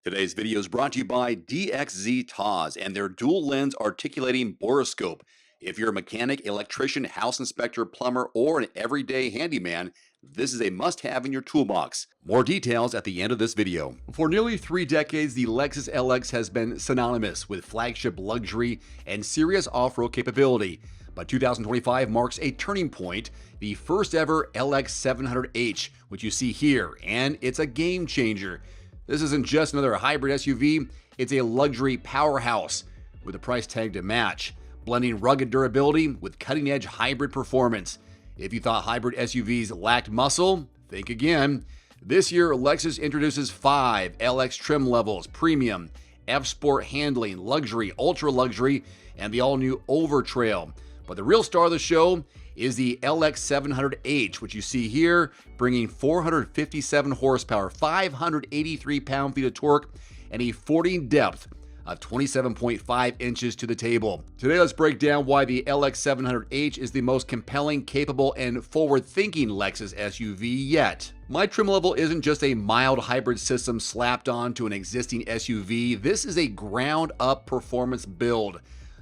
Today's video is brought to you by DXZtoz and their dual lens articulating borescope. If you're a mechanic, electrician, house inspector, plumber, or an everyday handyman, this is a must-have in your toolbox. More details at the end of this video. For nearly 3 decades, the Lexus LX has been synonymous with flagship luxury and serious off-road capability. But 2025 marks a turning point, the first ever LX700H, which you see here, and it's a game changer. This isn't just another hybrid SUV, it's a luxury powerhouse with a price tag to match, blending rugged durability with cutting-edge hybrid performance. If you thought hybrid SUVs lacked muscle, think again. This year, Lexus introduces 5 LX trim levels: Premium, F-Sport handling, Luxury, Ultra Luxury, and the all-new Overtrail. But the real star of the show is the LX700H, which you see here, bringing 457 horsepower, 583 pound-feet of torque, and a 40 depth of 27.5 inches to the table. Today, let's break down why the LX700H is the most compelling, capable, and forward-thinking Lexus SUV yet. My trim level isn't just a mild hybrid system slapped onto an existing SUV. This is a ground-up performance build.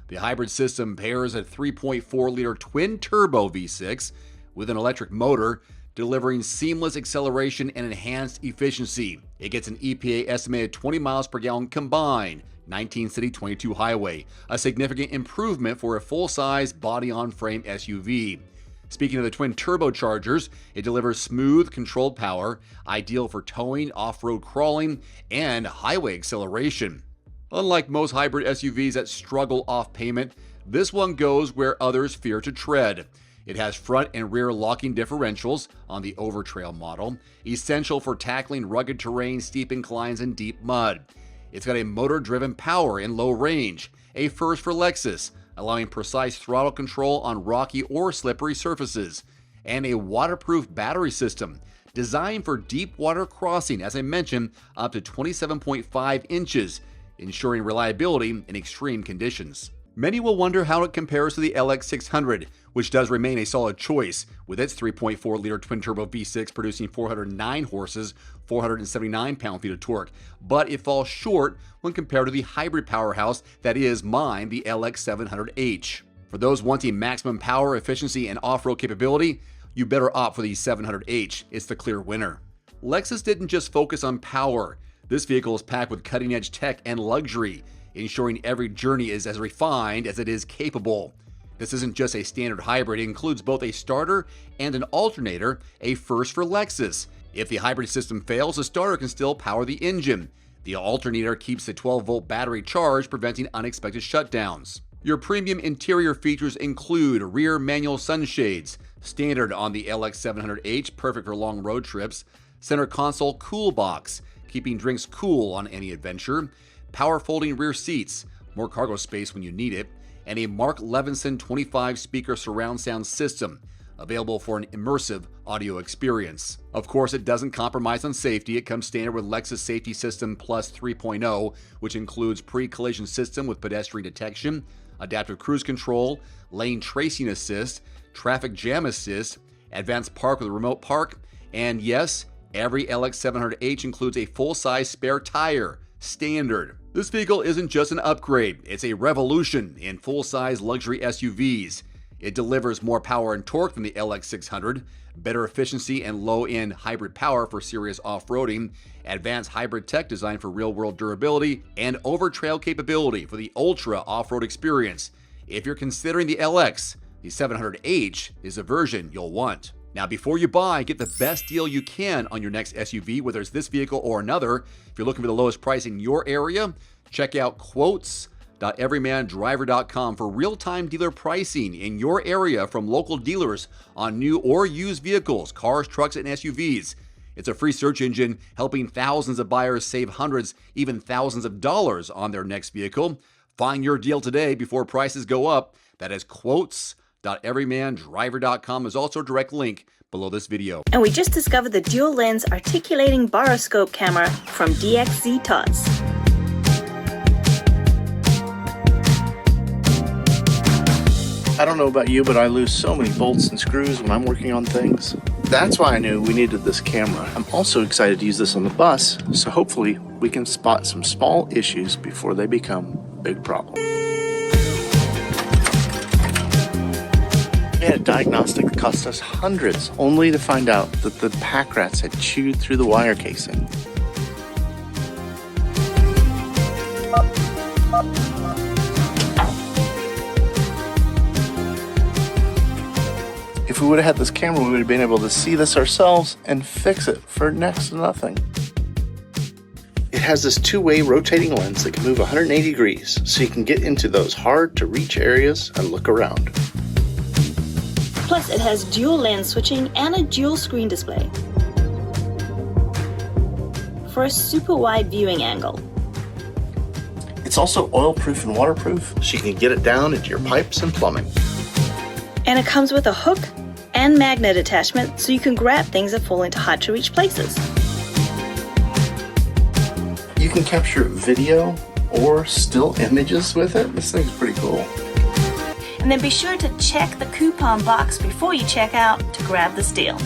The hybrid system pairs a 3.4-liter twin-turbo V6 with an electric motor, delivering seamless acceleration and enhanced efficiency. It gets an EPA estimated 20 miles per gallon combined, 19 city, 22 highway, a significant improvement for a full-size body-on-frame SUV. Speaking of the twin turbochargers, it delivers smooth, controlled power, ideal for towing, off-road crawling, and highway acceleration. Unlike most hybrid SUVs that struggle off pavement, this one goes where others fear to tread. It has front and rear locking differentials on the Overtrail model, essential for tackling rugged terrain, steep inclines, and deep mud. It's got a motor-driven power in low range, a first for Lexus, allowing precise throttle control on rocky or slippery surfaces, and a waterproof battery system designed for deep water crossing, as I mentioned, up to 27.5 inches, ensuring reliability in extreme conditions. Many will wonder how it compares to the LX600, which does remain a solid choice, with its 3.4-liter twin-turbo V6 producing 409 horses, 479 pound-feet of torque, but it falls short when compared to the hybrid powerhouse that is mine, the LX700H. For those wanting maximum power, efficiency, and off-road capability, you better opt for the 700H. It's the clear winner. Lexus didn't just focus on power. This vehicle is packed with cutting-edge tech and luxury, ensuring every journey is as refined as it is capable. This isn't just a standard hybrid, it includes both a starter and an alternator, a first for Lexus. If the hybrid system fails, the starter can still power the engine. The alternator keeps the 12-volt battery charged, preventing unexpected shutdowns. Your premium interior features include rear manual sunshades, standard on the LX700H, perfect for long road trips, center console cool box, keeping drinks cool on any adventure, power folding rear seats, more cargo space when you need it, and a Mark Levinson 25 speaker surround sound system, available for an immersive audio experience. Of course, it doesn't compromise on safety. It comes standard with Lexus Safety System Plus 3.0, which includes pre-collision system with pedestrian detection, adaptive cruise control, lane tracing assist, traffic jam assist, advanced park with remote park, and yes, every LX700H includes a full-size spare tire, standard. This vehicle isn't just an upgrade, it's a revolution in full-size luxury SUVs. It delivers more power and torque than the LX600, better efficiency and low-end hybrid power for serious off-roading, advanced hybrid tech designed for real-world durability, and Overtrail capability for the ultra off-road experience. If you're considering the LX, the 700H is the version you'll want. Now, before you buy, get the best deal you can on your next SUV, whether it's this vehicle or another. If you're looking for the lowest price in your area, check out quotes.everymandriver.com for real-time dealer pricing in your area from local dealers on new or used vehicles, cars, trucks, and SUVs. It's a free search engine helping thousands of buyers save hundreds, even thousands of dollars on their next vehicle. Find your deal today before prices go up. That is quotes.everymandriver.com. Is also a direct link below this video. And we just discovered the dual lens articulating borescope camera from DXZtoz. I don't know about you, but I lose so many bolts and screws when I'm working on things. That's why I knew we needed this camera. I'm also excited to use this on the bus, so hopefully we can spot some small issues before they become big problems. We had a diagnostic that cost us hundreds, only to find out that the pack rats had chewed through the wire casing. If we would have had this camera, we would have been able to see this ourselves and fix it for next to nothing. It has this two-way rotating lens that can move 180 degrees, so you can get into those hard-to-reach areas and look around. Plus, it has dual lens switching and a dual screen display for a super wide viewing angle. It's also oil-proof and waterproof, so you can get it down into your pipes and plumbing. And it comes with a hook and magnet attachment, so you can grab things that fall into hard-to-reach places. You can capture video or still images with it. This thing's pretty cool. And then be sure to check the coupon box before you check out to grab this deal.